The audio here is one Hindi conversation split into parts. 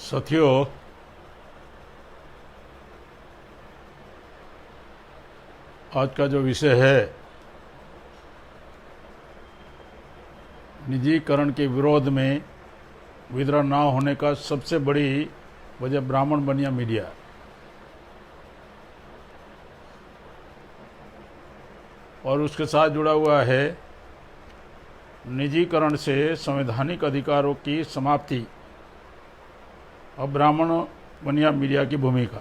साथियों, आज का जो विषय है निजीकरण के विरोध में विद्रोह ना होने का सबसे बड़ी वजह ब्राह्मण बनिया मीडिया। और उसके साथ जुड़ा हुआ है निजीकरण से संवैधानिक अधिकारों की समाप्ति और ब्राह्मण बनिया मीडिया की भूमिका।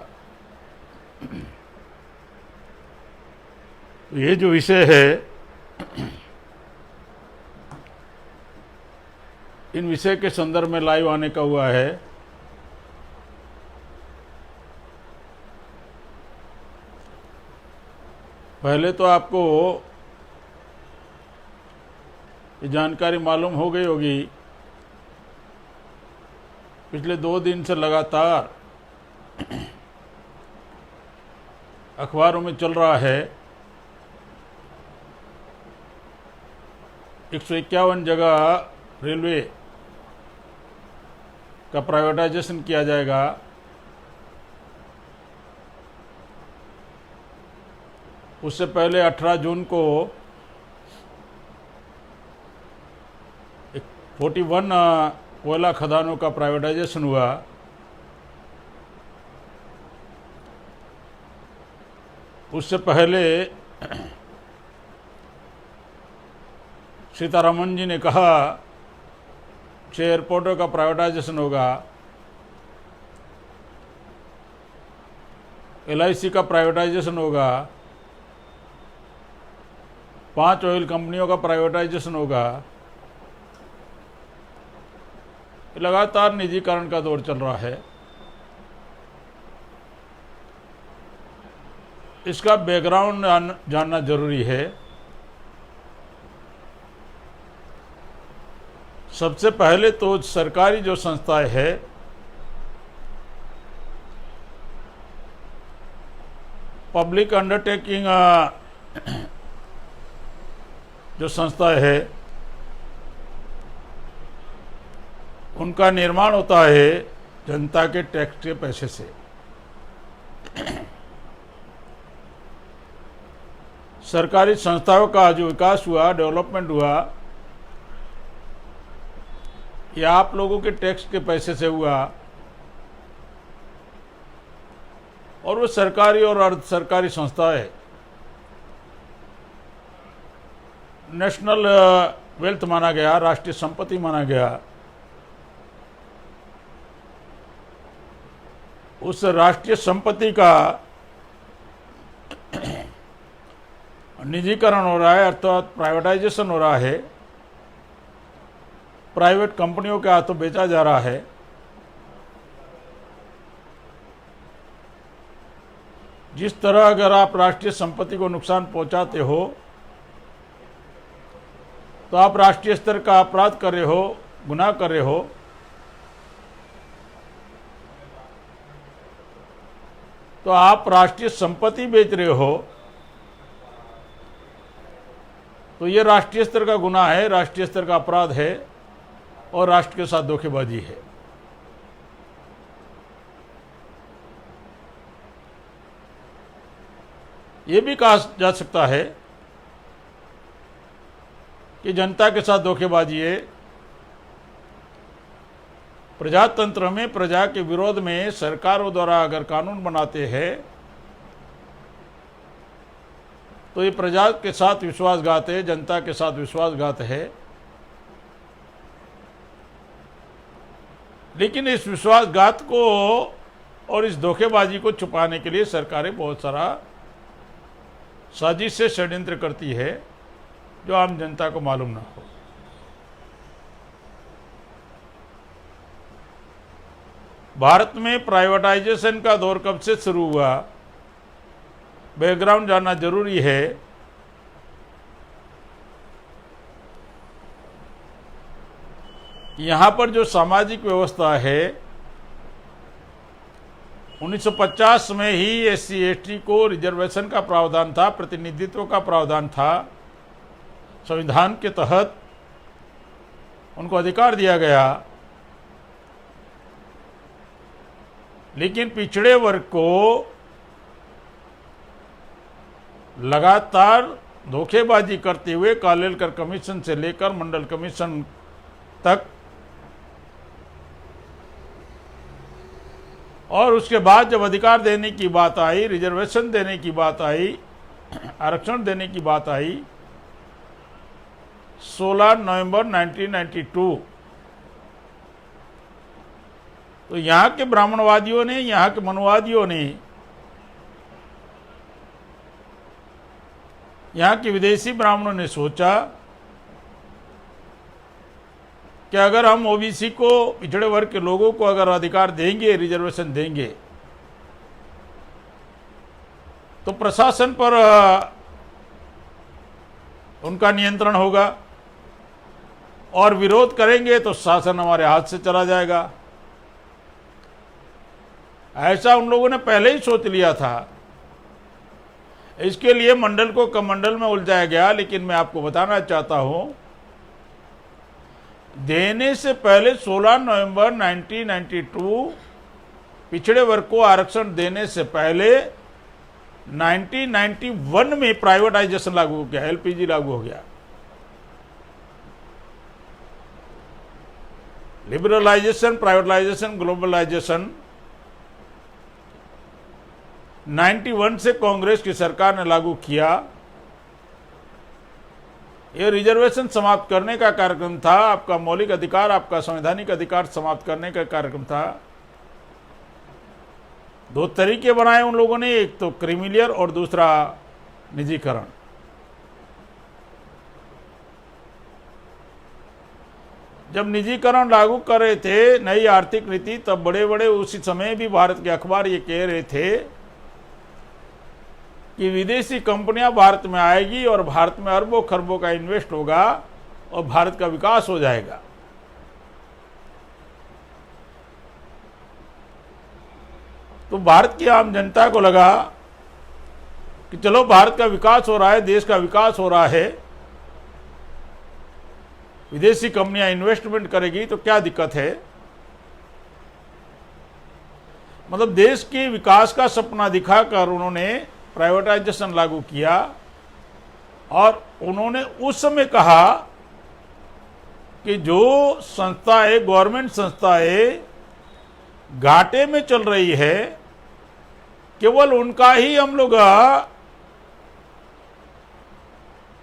तो ये जो विषय है, इन विषय के संदर्भ में लाइव आने का हुआ है। पहले तो आपको ये जानकारी मालूम हो गई होगी, पिछले 2 दिन से लगातार अखबारों में चल रहा है 151 जगह रेलवे का प्राइवेटाइजेशन किया जाएगा। उससे पहले 18 जून को 41 कोयला खदानों का प्राइवेटाइजेशन हुआ। उससे पहले सीतारमन जी ने कहा 6 एयरपोर्टों का प्राइवेटाइजेशन होगा, LIC का प्राइवेटाइजेशन होगा, 5 ऑयल कंपनियों का प्राइवेटाइजेशन होगा। लगातार निजीकरण का दौर चल रहा है। इसका बैकग्राउंड जानना जरूरी है। सबसे पहले तो सरकारी जो संस्थाएं है, पब्लिक अंडरटेकिंग जो संस्थाएं है, उनका निर्माण होता है जनता के टैक्स के पैसे से। सरकारी संस्थाओं का जो विकास हुआ, डेवलपमेंट हुआ, यह आप लोगों के टैक्स के पैसे से हुआ। और वो सरकारी और अर्ध सरकारी संस्थाएं नेशनल वेल्थ माना गया, राष्ट्रीय संपत्ति माना गया। उस राष्ट्रीय संपत्ति का निजीकरण हो रहा है, अर्थात प्राइवेटाइजेशन हो रहा है, प्राइवेट कंपनियों के हाथों बेचा जा रहा है। जिस तरह अगर आप राष्ट्रीय संपत्ति को नुकसान पहुंचाते हो तो आप राष्ट्रीय स्तर का अपराध कर रहे हो, गुनाह कर रहे हो। तो आप राष्ट्रीय संपत्ति बेच रहे हो, तो ये राष्ट्रीय स्तर का गुनाह है, राष्ट्रीय स्तर का अपराध है और राष्ट्र के साथ धोखेबाजी है। ये भी कहा जा सकता है कि जनता के साथ धोखेबाजी है। प्रजातंत्र में प्रजा के विरोध में सरकारों द्वारा अगर कानून बनाते हैं तो ये प्रजा के साथ विश्वासघात है, जनता के साथ विश्वासघात है। लेकिन इस विश्वासघात को और इस धोखेबाजी को छुपाने के लिए सरकारें बहुत सारा साजिश से षड्यंत्र करती है जो आम जनता को मालूम ना हो। भारत में प्राइवेटाइजेशन का दौर कब से शुरू हुआ, बैकग्राउंड जानना जरूरी है। यहाँ पर जो सामाजिक व्यवस्था है, 1950 में ही SC ST को रिजर्वेशन का प्रावधान था, प्रतिनिधित्व का प्रावधान था। संविधान के तहत उनको अधिकार दिया गया। लेकिन पिछड़े वर्ग को लगातार धोखेबाजी करते हुए कालेलकर कमीशन से लेकर मंडल कमीशन तक, और उसके बाद जब अधिकार देने की बात आई, रिजर्वेशन देने की बात आई, आरक्षण देने की बात आई, 16 नवंबर 1992, तो यहाँ के ब्राह्मणवादियों ने, यहाँ के मनुवादियों ने, यहाँ के विदेशी ब्राह्मणों ने सोचा कि अगर हम ओबीसी को, पिछड़े वर्ग के लोगों को अगर अधिकार देंगे, रिजर्वेशन देंगे, तो प्रशासन पर उनका नियंत्रण होगा, और विरोध करेंगे तो शासन हमारे हाथ से चला जाएगा। ऐसा उन लोगों ने पहले ही सोच लिया था। इसके लिए मंडल को कमंडल में उलझाया गया। लेकिन मैं आपको बताना चाहता हूं, देने से पहले 16 नवंबर 1992 पिछड़े वर्ग को आरक्षण देने से पहले 1991 में प्राइवेटाइजेशन लागू हो गया, एलपीजी लागू हो गया। लिबरलाइजेशन, प्राइवेटाइजेशन, ग्लोबलाइजेशन 91 से कांग्रेस की सरकार ने लागू किया। यह रिजर्वेशन समाप्त करने का कार्यक्रम था, आपका मौलिक अधिकार, आपका संवैधानिक अधिकार समाप्त करने का कार्यक्रम था। दो तरीके बनाए उन लोगों ने, एक तो क्रीमिलियर और दूसरा निजीकरण। जब निजीकरण लागू कर रहे थे, नई आर्थिक नीति, तब बड़े बड़े उसी समय भी भारत के अखबार ये कह रहे थे कि विदेशी कंपनियां भारत में आएगी और भारत में अरबों खरबों का इन्वेस्ट होगा और भारत का विकास हो जाएगा। तो भारत की आम जनता को लगा कि चलो भारत का विकास हो रहा है, देश का विकास हो रहा है, विदेशी कंपनियां इन्वेस्टमेंट करेगी तो क्या दिक्कत है। मतलब देश के विकास का सपना दिखाकर उन्होंने प्राइवेटाइजेशन लागू किया। और उन्होंने उस समय कहा कि जो संस्थाएं, गवर्नमेंट संस्थाएं घाटे में चल रही है, केवल उनका ही हम लोग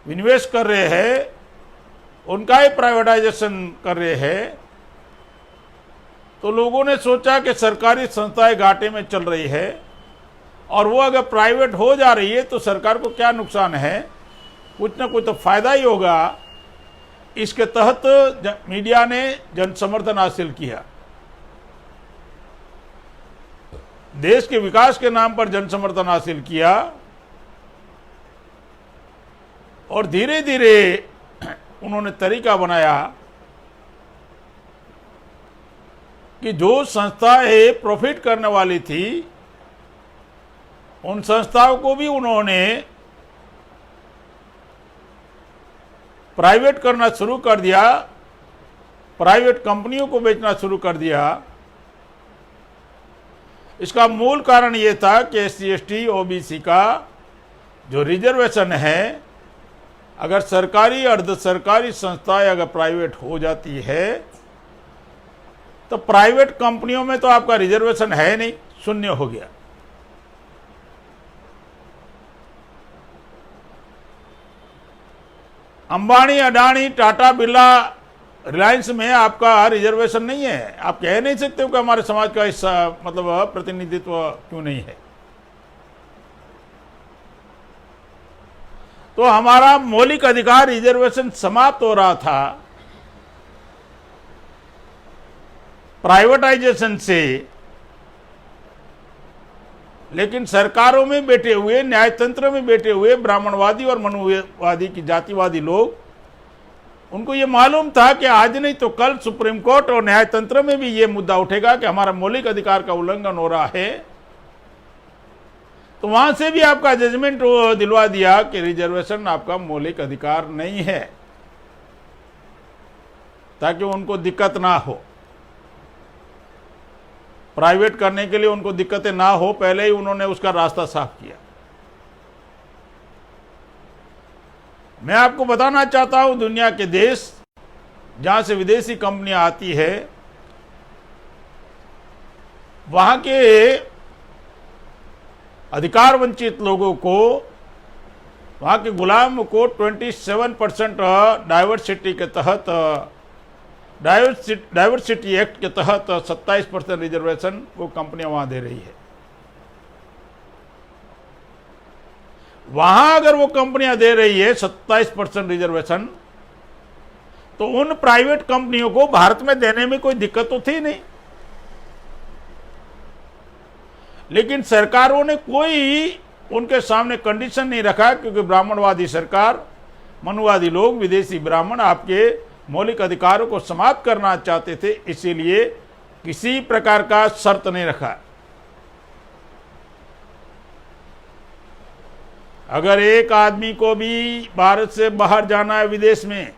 निवेश कर रहे हैं, उनका ही प्राइवेटाइजेशन कर रहे हैं। तो लोगों ने सोचा कि सरकारी संस्थाएं घाटे में चल रही है और वो अगर प्राइवेट हो जा रही है तो सरकार को क्या नुकसान है, कुछ ना कुछ तो फायदा ही होगा। इसके तहत मीडिया ने जन समर्थन हासिल किया। देश के विकास के नाम पर जन समर्थन हासिल किया और धीरे धीरे उन्होंने तरीका बनाया कि जो संस्थाएं प्रॉफिट करने वाली थी, उन संस्थाओं को भी उन्होंने प्राइवेट करना शुरू कर दिया, प्राइवेट कंपनियों को बेचना शुरू कर दिया। इसका मूल कारण ये था कि SC/ST OBC का जो रिजर्वेशन है, अगर सरकारी अर्ध सरकारी संस्थाएं अगर प्राइवेट हो जाती है तो प्राइवेट कंपनियों में तो आपका रिजर्वेशन है नहीं, शून्य हो गया। अंबानी, अडानी, टाटा, बिरला, रिलायंस में आपका रिजर्वेशन नहीं है। आप कह नहीं सकते हो कि हमारे समाज का हिस्सा, मतलब प्रतिनिधित्व क्यों नहीं है। तो हमारा मौलिक अधिकार रिजर्वेशन समाप्त हो रहा था प्राइवेटाइजेशन से। लेकिन सरकारों में बैठे हुए, न्यायतंत्र में बैठे हुए ब्राह्मणवादी और मनुवादी की जातिवादी लोग, उनको ये मालूम था कि आज नहीं तो कल सुप्रीम कोर्ट और न्यायतंत्र में भी ये मुद्दा उठेगा कि हमारा मौलिक अधिकार का उल्लंघन हो रहा है। तो वहां से भी आपका जजमेंट दिलवा दिया कि रिजर्वेशन आपका मौलिक अधिकार नहीं है, ताकि उनको दिक्कत ना हो। प्राइवेट करने के लिए उनको दिक्कतें ना हो, पहले ही उन्होंने उसका रास्ता साफ किया। मैं आपको बताना चाहता हूं, दुनिया के देश जहां से विदेशी कंपनियां आती है, वहां के अधिकार वंचित लोगों को, वहां के गुलाम को 27% डाइवर्सिटी के तहत, डाइवर्सिटी एक्ट के तहत 27% रिजर्वेशन वो कंपनियां वहां दे रही है। वहां अगर वो कंपनियां दे रही है 27% रिजर्वेशन, तो उन प्राइवेट कंपनियों को भारत में देने में कोई दिक्कत तो थी नहीं। लेकिन सरकारों ने कोई उनके सामने कंडीशन नहीं रखा, क्योंकि ब्राह्मणवादी सरकार, मनुवादी लोग, विदेशी ब्राह्मण आपके मौलिक अधिकारों को समाप्त करना चाहते थे, इसीलिए किसी प्रकार का शर्त नहीं रखा। अगर एक आदमी को भी भारत से बाहर जाना है विदेश में,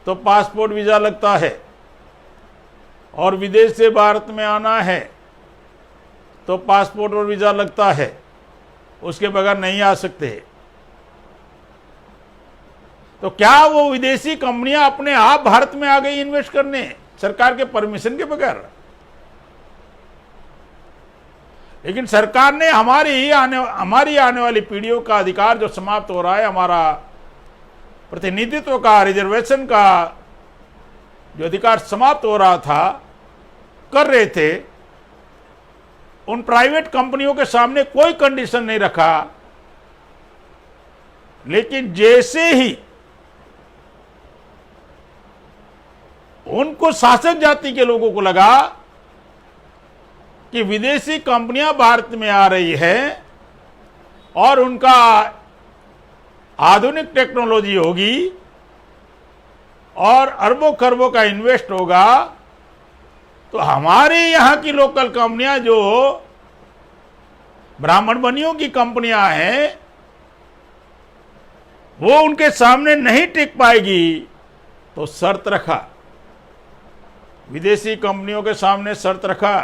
तो पासपोर्ट वीजा लगता है, और विदेश से भारत में आना है तो पासपोर्ट और वीजा लगता है, उसके बगैर नहीं आ सकते। तो क्या वो विदेशी कंपनियां अपने आप भारत में आ गई इन्वेस्ट करने सरकार के परमिशन के बगैर? लेकिन सरकार ने हमारी आने वाली पीढ़ियों का अधिकार जो समाप्त हो रहा है, हमारा प्रतिनिधित्व का, रिजर्वेशन का जो अधिकार समाप्त हो रहा था, कर रहे थे, उन प्राइवेट कंपनियों के सामने कोई कंडीशन नहीं रखा। लेकिन जैसे ही उनको, शासक जाति के लोगों को लगा कि विदेशी कंपनियां भारत में आ रही है और उनका आधुनिक टेक्नोलॉजी होगी और अरबों खरबों का इन्वेस्ट होगा, तो हमारे यहाँ की लोकल कंपनियां जो ब्राह्मण बनियों की कंपनियां हैं, वो उनके सामने नहीं टिक पाएगी। तो शर्त रखा, विदेशी कंपनियों के सामने शर्त रखा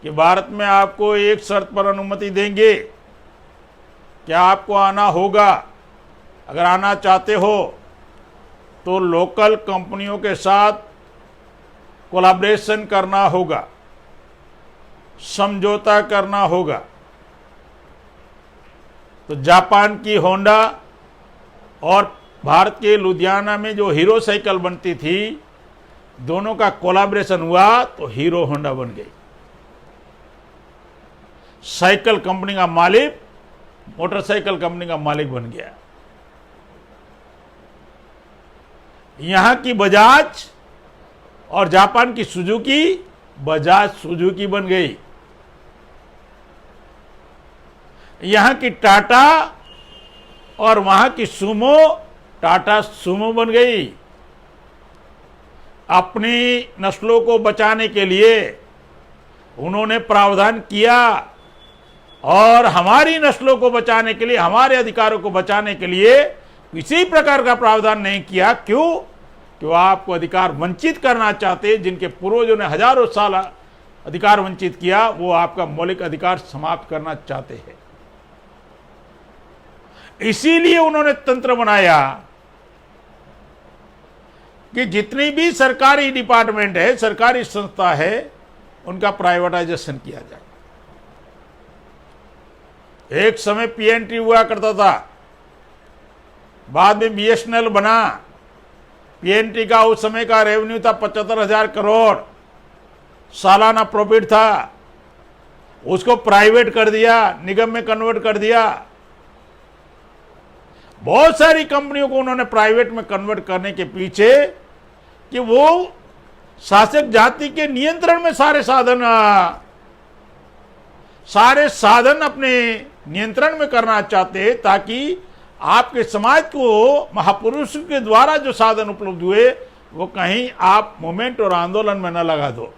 कि भारत में आपको एक शर्त पर अनुमति देंगे, क्या आपको आना होगा। अगर आना चाहते हो तो लोकल कंपनियों के साथ कोलैबोरेशन करना होगा, समझौता करना होगा। तो जापान की होंडा और भारत के लुधियाना में जो हीरो साइकिल बनती थी, दोनों का कोलैबोरेशन हुआ तो हीरो होंडा बन गई। साइकिल कंपनी का मालिक मोटरसाइकिल कंपनी का मालिक बन गया। यहां की बजाज और जापान की सुजुकी, बजाज सुजुकी बन गई। यहां की टाटा और वहां की सुमो, टाटा सुमो बन गई। अपनी नस्लों को बचाने के लिए उन्होंने प्रावधान किया, और हमारी नस्लों को बचाने के लिए, हमारे अधिकारों को बचाने के लिए किसी प्रकार का प्रावधान नहीं किया। क्यों? कि वो आपको अधिकार वंचित करना चाहते, जिनके पूर्वजों ने हजारों साल अधिकार वंचित किया, वो आपका मौलिक अधिकार समाप्त करना चाहते हैं। इसीलिए उन्होंने तंत्र बनाया कि जितनी भी सरकारी डिपार्टमेंट है, सरकारी संस्था है, उनका प्राइवेटाइजेशन किया जाए। एक समय पीएनटी हुआ करता था, बाद में बीएसएनएल बना। पीएनटी का उस समय का रेवेन्यू था 75,000 करोड़, सालाना प्रॉफिट था। उसको प्राइवेट कर दिया, निगम में कन्वर्ट कर दिया। बहुत सारी कंपनियों को उन्होंने प्राइवेट में कन्वर्ट करने के पीछे कि वो शासक जाति के नियंत्रण में सारे साधन अपने नियंत्रण में करना चाहते, ताकि आपके समाज को महापुरुषों के द्वारा जो साधन उपलब्ध हुए, वो कहीं आप मूवमेंट और आंदोलन में न लगा दो,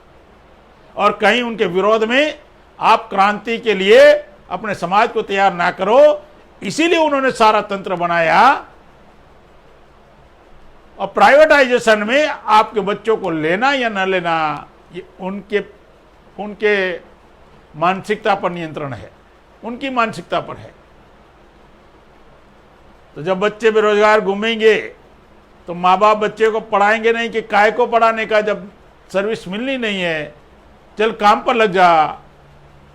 और कहीं उनके विरोध में आप क्रांति के लिए अपने समाज को तैयार ना करो। इसीलिए उन्होंने सारा तंत्र बनाया। और प्राइवेटाइजेशन में आपके बच्चों को लेना या न लेना, ये उनके उनके मानसिकता पर नियंत्रण है, उनकी मानसिकता पर है। तो जब बच्चे बेरोजगार घूमेंगे तो माँ बाप बच्चे को पढ़ाएंगे नहीं कि काय को पढ़ाने का, जब सर्विस मिलनी नहीं है, चल काम पर लग जा।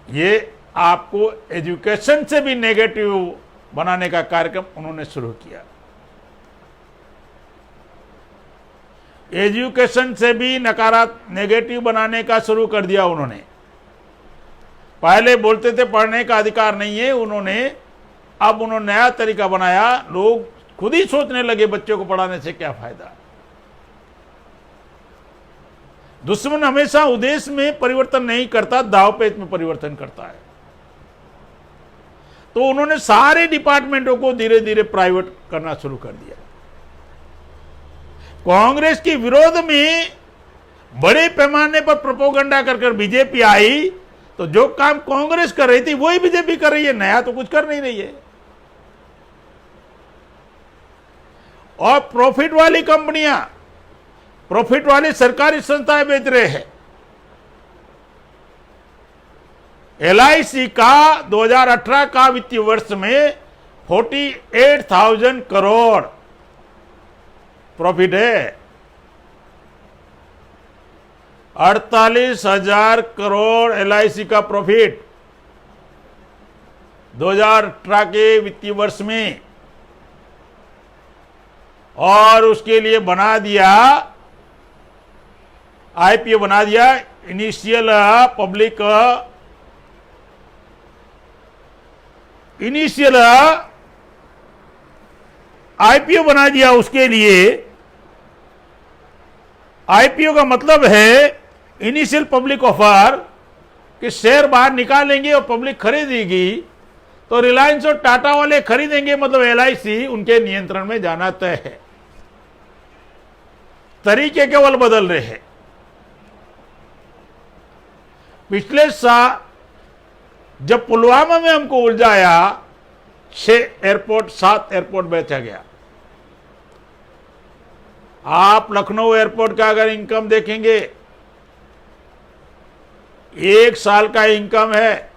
ये आपको एजुकेशन से भी नेगेटिव बनाने का कार्यक्रम उन्होंने शुरू किया। एजुकेशन से भी नकारात्मक नेगेटिव बनाने का शुरू कर दिया उन्होंने। पहले बोलते थे पढ़ने का अधिकार नहीं है, अब उन्होंने नया तरीका बनाया। लोग खुद ही सोचने लगे बच्चों को पढ़ाने से क्या फायदा। दुश्मन हमेशा उद्देश्य में परिवर्तन नहीं करता, दावपेच में परिवर्तन करता है। तो उन्होंने सारे डिपार्टमेंटों को धीरे धीरे प्राइवेट करना शुरू कर दिया। कांग्रेस के विरोध में बड़े पैमाने पर प्रोपोगंडा कर बीजेपी आई, तो जो काम कांग्रेस कर रही थी वही बीजेपी कर रही है, नया तो कुछ कर नहीं रही है। और प्रॉफिट वाली कंपनियां, प्रॉफिट वाली सरकारी संस्थाएं बेच रहे हैं। LIC का 2018 का वित्तीय वर्ष में 48,000 करोड़ प्रॉफिट है। 48,000 करोड़ LIC का प्रॉफिट 2018 के वित्तीय वर्ष में। और उसके लिए बना दिया, IPO बना दिया, इनिशियल पब्लिक IPO बना दिया। उसके लिए IPO का मतलब है इनिशियल पब्लिक ऑफर, कि शेयर बाहर निकालेंगे और पब्लिक खरीदेगी। तो रिलायंस और टाटा वाले खरीदेंगे, मतलब LIC उनके नियंत्रण में जाना तय है। तरीके केवल बदल रहे हैं। पिछले साल जब पुलवामा में हमको उलझाया, 7 एयरपोर्ट बेचा गया। आप लखनऊ एयरपोर्ट का अगर इनकम देखेंगे, 1 साल का इनकम है,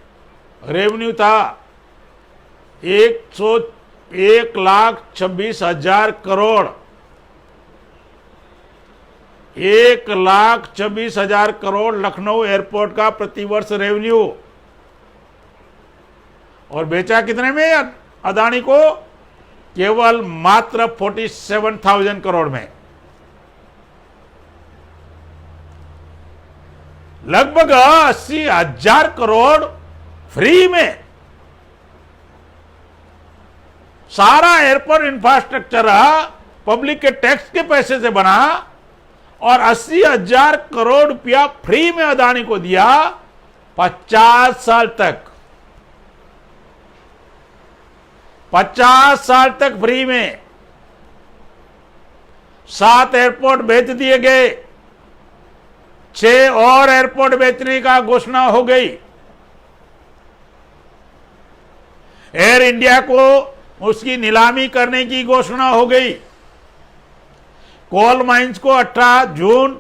रेवेन्यू था 1,26,000 करोड़। 1,26,000 करोड़ लखनऊ एयरपोर्ट का प्रतिवर्ष रेवेन्यू। और बेचा कितने में अदानी को? केवल मात्र 47,000 करोड़ में। लगभग 80,000 करोड़ फ्री में। सारा एयरपोर्ट इंफ्रास्ट्रक्चर पब्लिक के टैक्स के पैसे से बना, और 80,000 करोड़ रुपया फ्री में अदानी को दिया 50 साल तक। 50 साल तक फ्री में 7 एयरपोर्ट बेच दिए गए। 6 और एयरपोर्ट बेचने का घोषणा हो गई। एयर इंडिया को उसकी नीलामी करने की घोषणा हो गई। कोल माइंस को 18 जून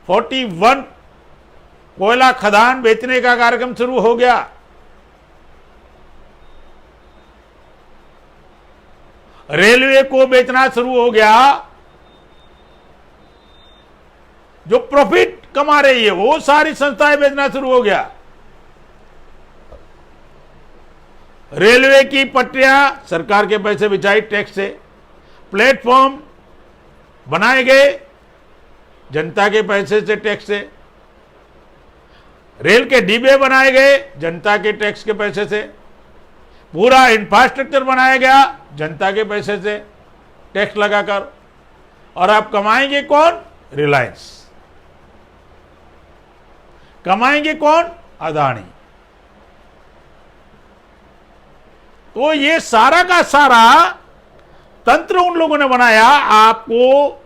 41 कोयला खदान बेचने का कार्यक्रम शुरू हो गया। रेलवे को बेचना शुरू हो गया। जो प्रॉफिट कमा रही है वो सारी संस्थाएं बेचना शुरू हो गया। रेलवे की पटरियां सरकार के पैसे बिछाई टैक्स से। प्लेटफॉर्म बनाए गए जनता के पैसे से, टैक्स से। रेल के डिब्बे बनाए गए जनता के टैक्स के पैसे से। पूरा इंफ्रास्ट्रक्चर बनाया गया जनता के पैसे से, टैक्स लगाकर। और आप कमाएंगे कौन? रिलायंस। कमाएंगे कौन? अदानी। तो ये सारा का सारा तंत्र उन लोगों ने बनाया। आपको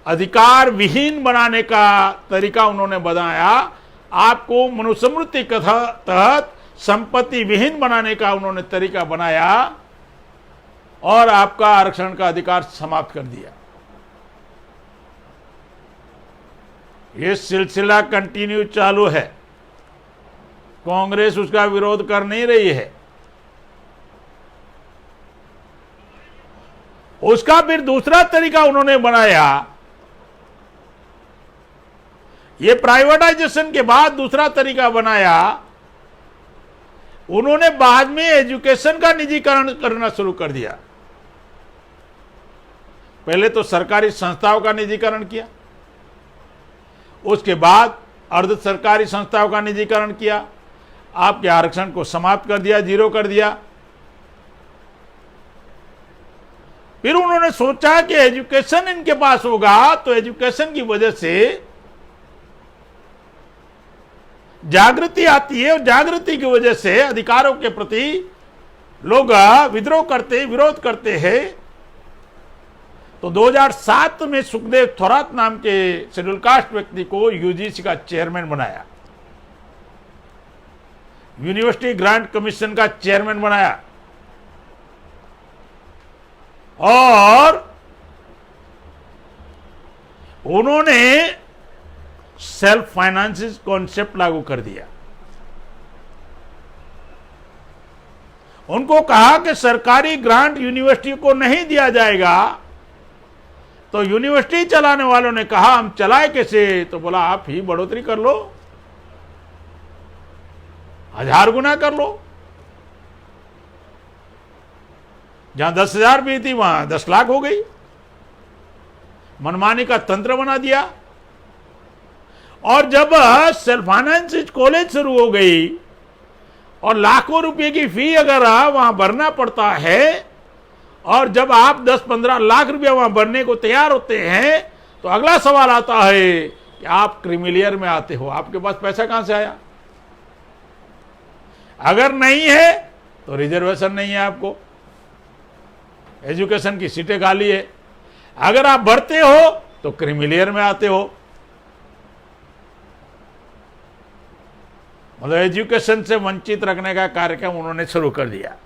अधिकार विहीन बनाने का तरीका उन्होंने बनाया। आपको मनुस्मृति के तहत संपत्ति विहीन बनाने का उन्होंने तरीका बनाया, और आपका आरक्षण का अधिकार समाप्त कर दिया। ये सिलसिला कंटिन्यू चालू है, कांग्रेस उसका विरोध कर नहीं रही है। उसका फिर दूसरा तरीका उन्होंने बनाया, ये प्राइवेटाइजेशन के बाद दूसरा तरीका बनाया, उन्होंने बाद में एजुकेशन का निजीकरण करना शुरू कर दिया। पहले तो सरकारी संस्थाओं का निजीकरण किया, उसके बाद अर्ध सरकारी संस्थाओं का निजीकरण किया, आपके आरक्षण को समाप्त कर दिया, जीरो कर दिया। फिर उन्होंने सोचा कि एजुकेशन इनके पास होगा तो एजुकेशन की वजह से जागृति आती है, और जागृति की वजह से अधिकारों के प्रति लोग विद्रोह करते, विरोध करते हैं। तो 2007 में सुखदेव थोरात नाम के शेड्यूल कास्ट व्यक्ति को यूजीसी का चेयरमैन बनाया, यूनिवर्सिटी ग्रांट कमीशन का चेयरमैन बनाया, और उन्होंने सेल्फ फाइनेंस कॉन्सेप्ट लागू कर दिया। उनको कहा कि सरकारी ग्रांट यूनिवर्सिटी को नहीं दिया जाएगा। तो यूनिवर्सिटी चलाने वालों ने कहा हम चलाए कैसे? तो बोला आप ही बढ़ोतरी कर लो, 1000 गुना कर लो। जहां 10,000 भी थी वहां 10 लाख हो गई। मनमानी का तंत्र बना दिया। और जब सेल्फ फाइनेंस कॉलेज शुरू हो गई और लाखों रुपए की फी अगर वहां भरना पड़ता है, और जब आप 10-15 लाख रुपया वहां भरने को तैयार होते हैं, तो अगला सवाल आता है कि आप क्रीमिलियर में आते हो, आपके पास पैसा कहां से आया? अगर नहीं है तो रिजर्वेशन नहीं है, आपको एजुकेशन की सीटें खाली है। अगर आप भरते हो तो क्रीमिलियर में आते हो। मतलब एजुकेशन से वंचित रखने का कार्यक्रम उन्होंने शुरू कर दिया।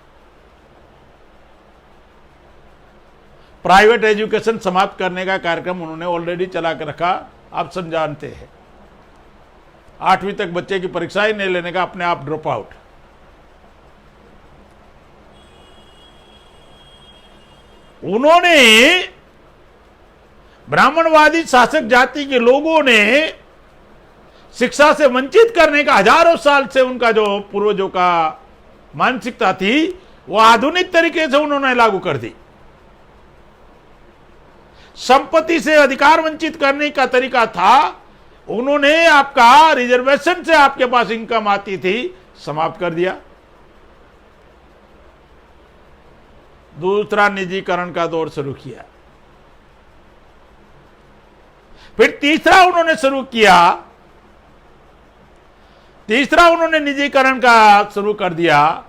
प्राइवेट एजुकेशन समाप्त करने का कार्यक्रम उन्होंने ऑलरेडी चला कर रखा, आप सब जानते हैं। 8वीं तक बच्चे की परीक्षा ही नहीं लेने का, अपने आप ड्रॉप आउट। उन्होंने ब्राह्मणवादी शासक जाति के लोगों ने शिक्षा से वंचित करने का हजारों साल से उनका जो पूर्वजों का मानसिकता थी, वो आधुनिक तरीके से उन्होंने लागू कर दी। संपत्ति से अधिकार वंचित करने का तरीका था, उन्होंने आपका रिजर्वेशन से आपके पास इनकम आती थी, समाप्त कर दिया। दूसरा निजीकरण का दौर शुरू किया। फिर तीसरा उन्होंने शुरू किया, तीसरा उन्होंने निजीकरण का शुरू कर दिया।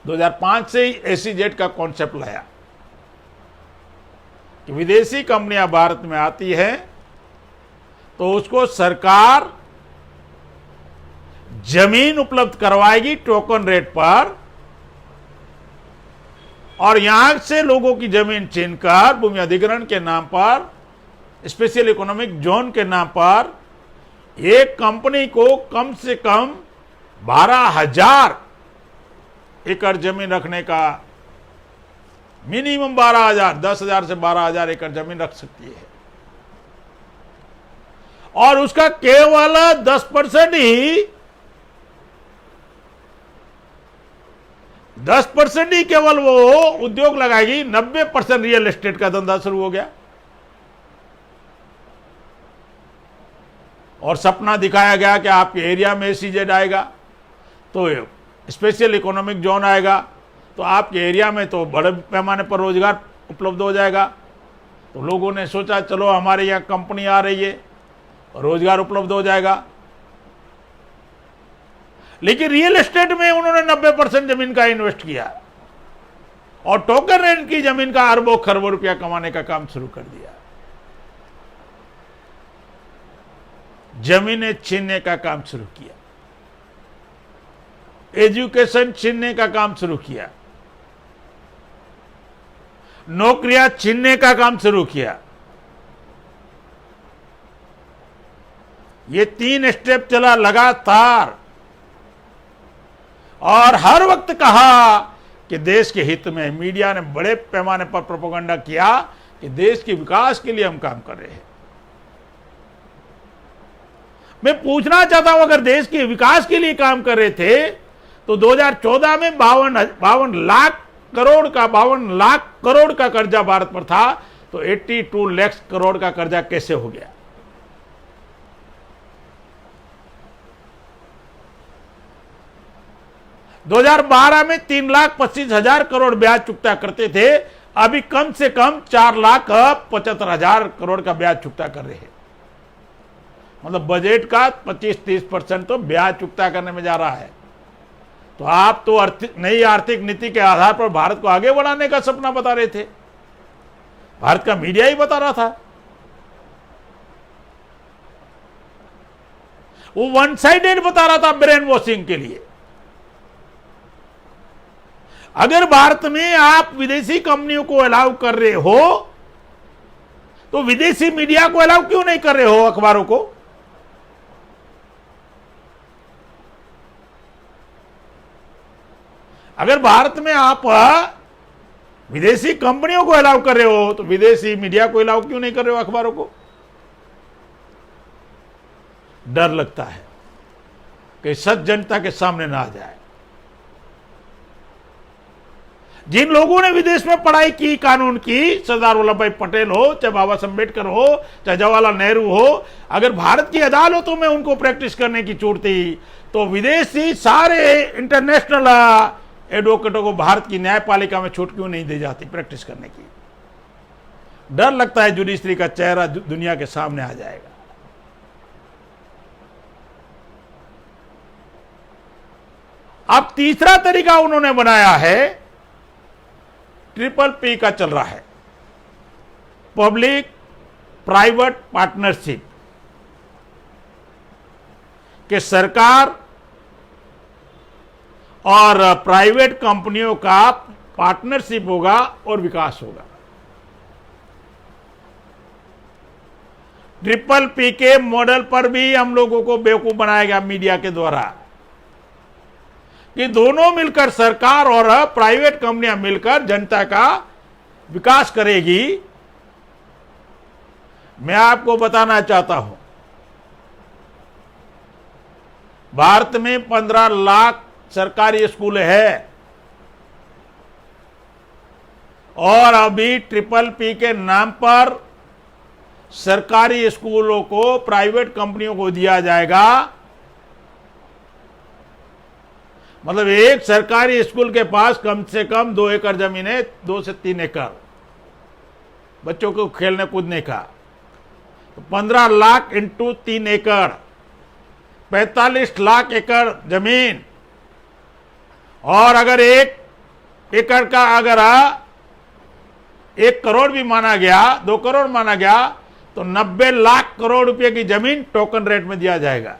2005 से ही एसीजेड का कॉन्सेप्ट लाया कि विदेशी कंपनियां भारत में आती है तो उसको सरकार जमीन उपलब्ध करवाएगी टोकन रेट पर, और यहां से लोगों की जमीन छीनकर भूमि अधिग्रहण के नाम पर, स्पेशल इकोनॉमिक जोन के नाम पर, एक कंपनी को कम से कम 12,000 एकड़ जमीन रखने का, मिनिमम 12,000, 10,000 से 12,000 एकड़ जमीन रख सकती है, और उसका केवल 10% ही 10% ही केवल वो उद्योग लगाएगी। 90% रियल एस्टेट का धंधा शुरू हो गया। और सपना दिखाया गया कि आपके एरिया में एसीजेड आएगा तो स्पेशल इकोनॉमिक जोन आएगा, तो आपके एरिया में तो बड़े पैमाने पर रोजगार उपलब्ध हो जाएगा। तो लोगों ने सोचा चलो हमारे यहाँ कंपनी आ रही है, रोजगार उपलब्ध हो जाएगा। लेकिन रियल एस्टेट में उन्होंने 90% जमीन का इन्वेस्ट किया और टोकन रेट की जमीन का अरबों खरबों रुपया कमाने का काम शुरू कर दिया। जमीनें छीनने का काम शुरू किया, एजुकेशन छीनने का काम शुरू किया, नौकरियां छीनने का काम शुरू किया। ये 3 स्टेप चला लगातार और हर वक्त कहा कि देश के हित में। मीडिया ने बड़े पैमाने पर प्रोपेगेंडा किया कि देश के विकास के लिए हम काम कर रहे हैं। मैं पूछना चाहता हूं, अगर देश के विकास के लिए काम कर रहे थे तो 2014 में 52 लाख करोड़ का कर्जा भारत पर था, तो 82 लाख करोड़ का कर्जा कैसे हो गया? दो 2012 में 3,25,000 करोड़ ब्याज चुकता करते थे, अभी कम से कम 4,75,000 करोड़ का ब्याज चुकता कर रहे हैं। मतलब बजट का 25-30% तो ब्याज चुकता करने में जा रहा है। तो आप तो नई आर्थिक नीति के आधार पर भारत को आगे बढ़ाने का सपना बता रहे थे, भारत का मीडिया ही बता रहा था। वो वन साइडेड बता रहा था ब्रेन वॉशिंग के लिए। अगर भारत में आप विदेशी कंपनियों को अलाउ कर रहे हो तो विदेशी मीडिया को अलाउ क्यों नहीं कर रहे हो, अखबारों को? अगर भारत में आप विदेशी कंपनियों को अलाउ कर रहे हो तो विदेशी मीडिया को अलाउ क्यों नहीं कर रहे हो, अखबारों को? डर लगता है कि सच जनता के सामने ना आ जाए। जिन लोगों ने विदेश में पढ़ाई की, कानून की, सरदार वल्लभ भाई पटेल हो, चाहे बाबा साहब अम्बेडकर हो, चाहे जवाहरलाल नेहरू हो, अगर भारत की अदालतों में उनको प्रैक्टिस करने की छूट थी, तो विदेशी सारे इंटरनेशनल एडवोकेटों को भारत की न्यायपालिका में छूट क्यों नहीं दी जाती प्रैक्टिस करने की? डर लगता है जुडिशरी का चेहरा दुनिया के सामने आ जाएगा। अब तीसरा तरीका उन्होंने बनाया है, PPP का चल रहा है, पब्लिक प्राइवेट पार्टनरशिप, कि सरकार और प्राइवेट कंपनियों का पार्टनरशिप होगा और विकास होगा। PPP के मॉडल पर भी हम लोगों को बेवकूफ बनाया गया मीडिया के द्वारा कि दोनों मिलकर, सरकार और प्राइवेट कंपनियां मिलकर जनता का विकास करेगी। मैं आपको बताना चाहता हूं, भारत में 15 लाख सरकारी स्कूल है और अभी PPP के नाम पर सरकारी स्कूलों को प्राइवेट कंपनियों को दिया जाएगा। मतलब एक सरकारी स्कूल के पास कम से कम 2 एकड़ जमीन है, 2 से 3 एकड़ बच्चों को खेलने कूदने का, तो 15 लाख इंटू 3 एकड़ 45 लाख एकड़ जमीन। और अगर 1 एकड़ का अगर 1 करोड़ भी माना गया, 2 करोड़ माना गया, तो 90 लाख करोड़ रुपए की जमीन टोकन रेट में दिया जाएगा।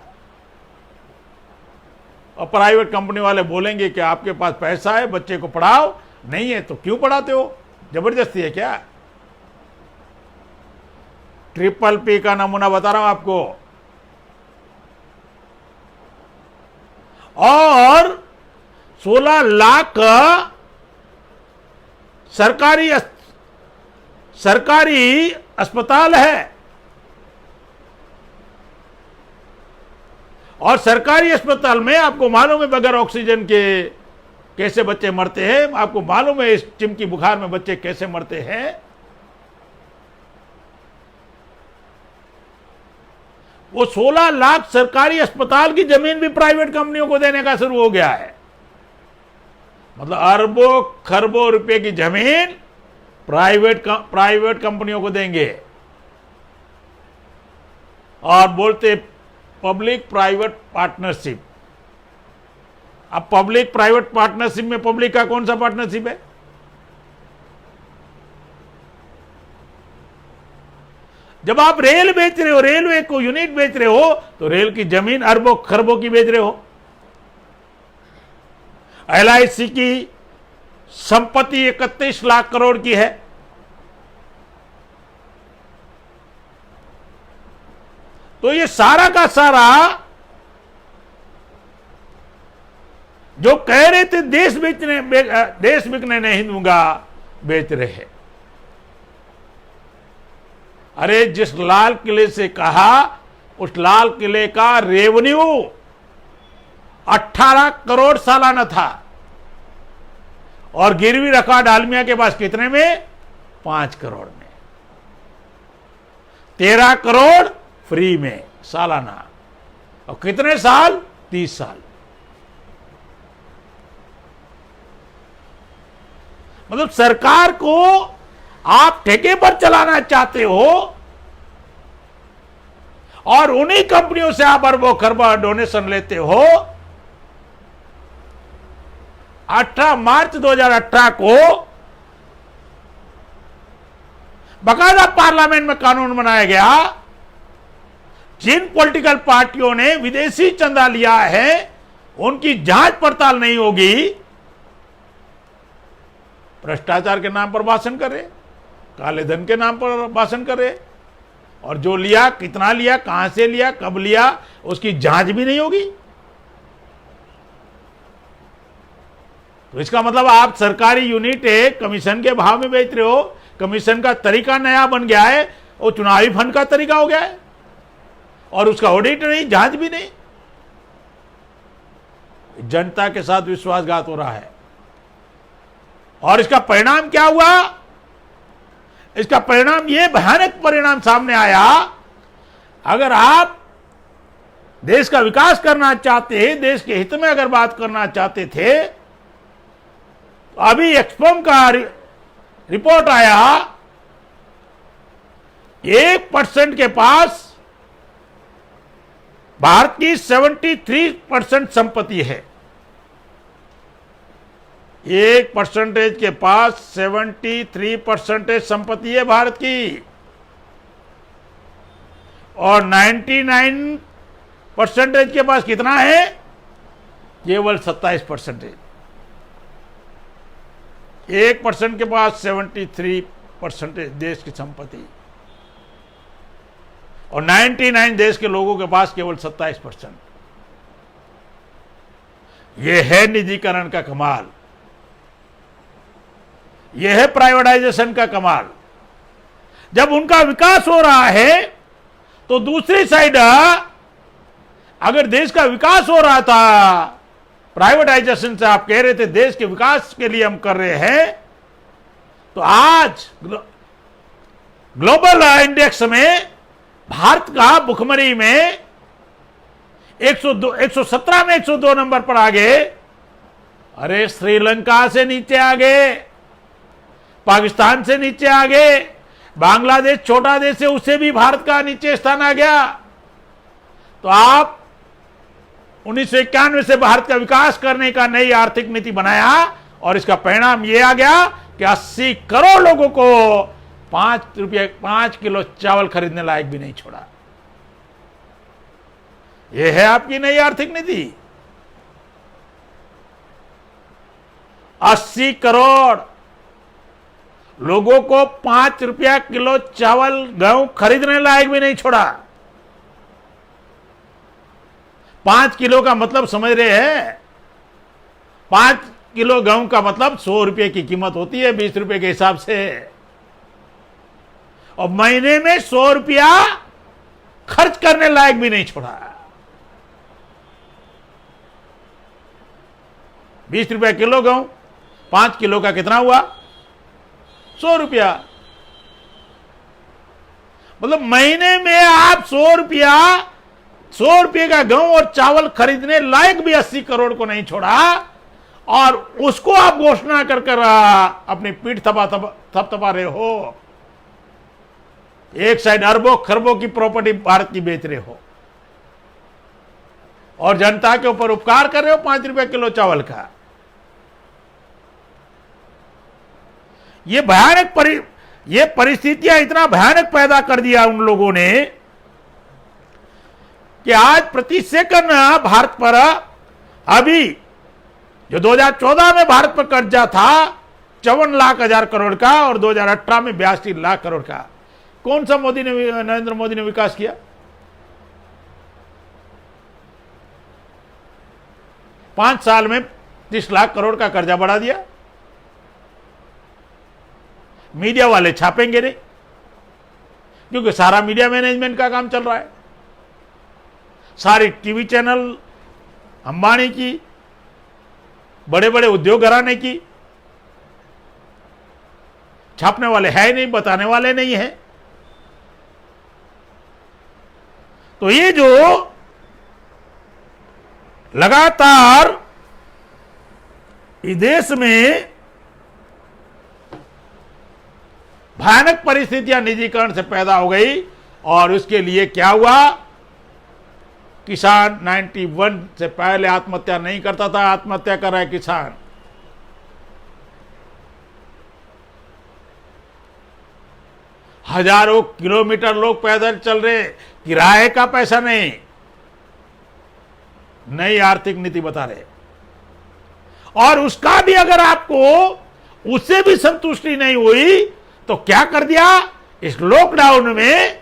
और प्राइवेट कंपनी वाले बोलेंगे कि आपके पास पैसा है, बच्चे को पढ़ाओ, नहीं है तो क्यों पढ़ाते हो, जबरदस्ती है क्या? PPP का नमूना बता रहा हूं आपको। और 16 लाख सरकारी अस्पताल है, और सरकारी अस्पताल में आपको मालूम है बगैर ऑक्सीजन के कैसे बच्चे मरते हैं, आपको मालूम है इस चिमकी बुखार में बच्चे कैसे मरते हैं। वो 16 लाख सरकारी अस्पताल की जमीन भी प्राइवेट कंपनियों को देने का शुरू हो गया है। मतलब अरबों खरबों रुपए की जमीन प्राइवेट कंपनियों को देंगे और बोलते पब्लिक प्राइवेट पार्टनरशिप। अब पब्लिक प्राइवेट पार्टनरशिप में पब्लिक का कौन सा पार्टनरशिप है? जब आप रेल बेच रहे हो, रेलवे को यूनिट बेच रहे हो, तो रेल की जमीन अरबों खरबों की बेच रहे हो। LIC की संपत्ति 31 लाख करोड़ की है। तो ये सारा का सारा जो कह रहे थे देश बिकने नहीं दूंगा, बेच रहे हैं। अरे जिस लाल किले से कहा, उस लाल किले का रेवेन्यू 18 करोड़ सालाना था, और गिरवी रखा डालमिया के पास कितने में? 5 करोड़ में। 13 करोड़ फ्री में सालाना, और कितने साल? 30 साल। मतलब सरकार को आप ठेके पर चलाना चाहते हो, और उन्हीं कंपनियों से आप अरबों खरबों डोनेशन लेते हो। 18 मार्च 2018 को बकायदा पार्लियामेंट में कानून बनाया गया, जिन पॉलिटिकल पार्टियों ने विदेशी चंदा लिया है उनकी जांच पड़ताल नहीं होगी। भ्रष्टाचार के नाम पर भाषण करे, काले धन के नाम पर भाषण करे, और जो लिया, कितना लिया, कहां से लिया, कब लिया, उसकी जांच भी नहीं होगी। तो इसका मतलब आप सरकारी यूनिट एक कमीशन के भाव में बेच रहे हो। कमीशन का तरीका नया बन गया है, वो चुनावी फंड का तरीका हो गया है, और उसका ऑडिट नहीं, जांच भी नहीं। जनता के साथ विश्वासघात हो रहा है, और इसका परिणाम क्या हुआ? इसका परिणाम, ये भयानक परिणाम सामने आया। अगर आप देश का विकास करना चाहते हैं, देश के हित में अगर बात करना चाहते थे, तो अभी एक्सपोम का रिपोर्ट आया, 1% के पास भारत की 73% संपत्ति है। 1% के पास 73% संपत्ति है भारत की, और 99% के पास कितना है? केवल 27%। 1% के पास 73% देश की संपत्ति, और 99 देश के लोगों के पास केवल 27%। यह है निजीकरण का कमाल, यह है प्राइवेटाइजेशन का कमाल। जब उनका विकास हो रहा है, तो दूसरी साइड अगर देश का विकास हो रहा था, प्राइवेटाइजेशन से आप कह रहे थे देश के विकास के लिए हम कर रहे हैं, तो आज ग्लोबल इंडेक्स में भारत का भुखमरी में 117 में 102 नंबर पर आ गए। अरे श्रीलंका से नीचे आ गए, पाकिस्तान से नीचे आ गए, बांग्लादेश छोटा देश है, उससे भी भारत का नीचे स्थान आ गया। तो आप 1991 से भारत का विकास करने का नई आर्थिक नीति बनाया, और इसका परिणाम यह आ गया कि 80 करोड़ लोगों को 5 किलो चावल खरीदने लायक भी नहीं छोड़ा। यह है आपकी नई आर्थिक नीति। 80 करोड़ लोगों को 5 रुपया किलो चावल गेहूं खरीदने लायक भी नहीं छोड़ा। 5 किलो का मतलब समझ रहे हैं? 5 किलो गेहूं का मतलब 100 रुपए की कीमत होती है 20 रुपए के हिसाब से, और महीने में 100 रुपया खर्च करने लायक भी नहीं छोड़ा। 20 रुपया किलो गेहूं, 5 किलो का कितना हुआ? 100 रुपया। मतलब महीने में आप 100 रुपये का गेहूं और चावल खरीदने लायक भी 80 करोड़ को नहीं छोड़ा, और उसको आप घोषणा कर अपनी पीठ थपथपा रहे हो। एक साइड अरबों खरबों की प्रॉपर्टी भारत की बेच रहे हो, और जनता के ऊपर उपकार कर रहे हो 5 रुपए किलो चावल का। ये परिस्थितियां इतना भयानक पैदा कर दिया उन लोगों ने कि आज प्रति सेकंड भारत पर, अभी जो 2014 में भारत पर कर्जा था 54 लाख हजार करोड़ का, और 2018 में 82 लाख करोड़ का, कौन सा नरेंद्र मोदी ने विकास किया? 5 साल में 30 लाख करोड़ का कर्जा बढ़ा दिया। मीडिया वाले छापेंगे नहीं, क्योंकि सारा मीडिया मैनेजमेंट का काम चल रहा है। सारी टीवी चैनल अंबानी की, बड़े बड़े उद्योग घराने की, छापने वाले है नहीं, बताने वाले नहीं है। तो ये जो लगातार इस देश में भयानक परिस्थितियां निजीकरण से पैदा हो गई, और उसके लिए क्या हुआ, किसान 91 से पहले आत्महत्या नहीं करता था, आत्महत्या कर रहा है किसान। हजारों किलोमीटर लोग पैदल चल रहे, किराए का पैसा नहीं। नई आर्थिक नीति बता रहे, और उसका भी अगर आपको उससे भी संतुष्टि नहीं हुई तो क्या कर दिया, इस लॉकडाउन में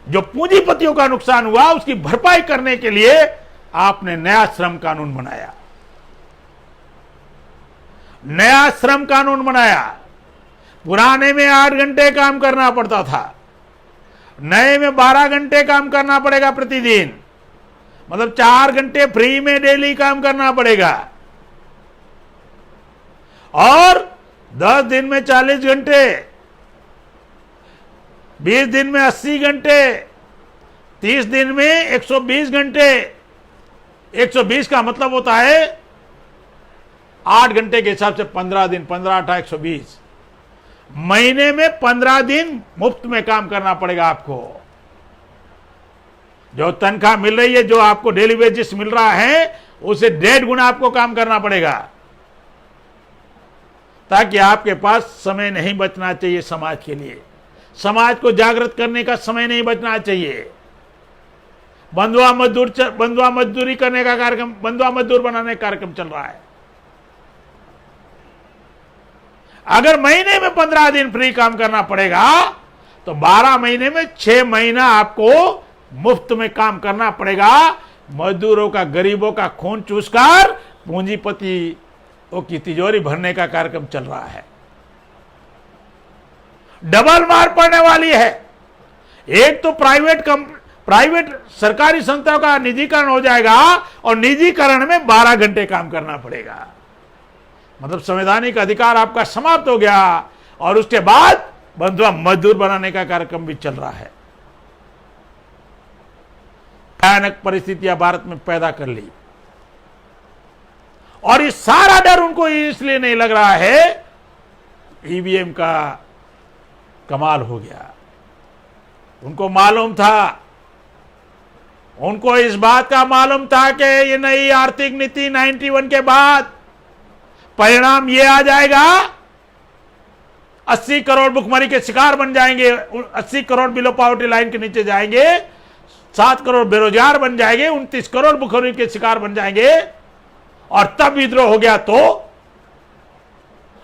जो पूंजीपतियों का नुकसान हुआ उसकी भरपाई करने के लिए आपने नया श्रम कानून बनाया। नया श्रम कानून बनाया। पुराने में 8 घंटे काम करना पड़ता था, नए में 12 घंटे काम करना पड़ेगा प्रतिदिन, मतलब 4 घंटे फ्री में डेली काम करना पड़ेगा, और 10 दिन में 40 घंटे, 20 दिन में 80 घंटे, 30 दिन में 120 घंटे। 120 का मतलब होता है 8 घंटे के हिसाब से 15 दिन, 15 8 120। महीने में 15 दिन मुफ्त में काम करना पड़ेगा आपको। जो तनख्वाह मिल रही है, जो आपको डेली वेजेस मिल रहा है, उसे 1.5 गुना आपको काम करना पड़ेगा, ताकि आपके पास समय नहीं बचना चाहिए समाज के लिए। समाज को जागृत करने का समय नहीं बचना चाहिए। बंधुआ मजदूरी करने का कार्यक्रम, बंधुआ मजदूर बनाने का कार्यक्रम चल रहा है। अगर महीने में 15 दिन फ्री काम करना पड़ेगा तो 12 महीने में 6 महीना आपको मुफ्त में काम करना पड़ेगा। मजदूरों का, गरीबों का खून चूसकर पूंजीपतियों की तिजोरी भरने का कार्यक्रम चल रहा है। डबल मार पड़ने वाली है। एक तो प्राइवेट सरकारी संस्थाओं का निजीकरण हो जाएगा, और निजीकरण में 12 घंटे काम करना पड़ेगा, मतलब संवैधानिक अधिकार आपका समाप्त हो गया। और उसके बाद बंधुआ मजदूर बनाने का कार्यक्रम भी चल रहा है। भयानक परिस्थितियां भारत में पैदा कर ली, और ये सारा डर उनको इसलिए नहीं लग रहा है, ईवीएम का कमाल हो गया। उनको मालूम था, उनको इस बात का मालूम था कि ये नई आर्थिक नीति 91 के बाद परिणाम ये आ जाएगा, 80 करोड़ भुखमरी के शिकार बन जाएंगे, 80 करोड़ बिलो पॉवर्टी लाइन के नीचे जाएंगे, 7 करोड़ बेरोजगार बन जाएंगे, 29 करोड़ भुखमरी के शिकार बन जाएंगे। और तब विद्रोह हो गया तो,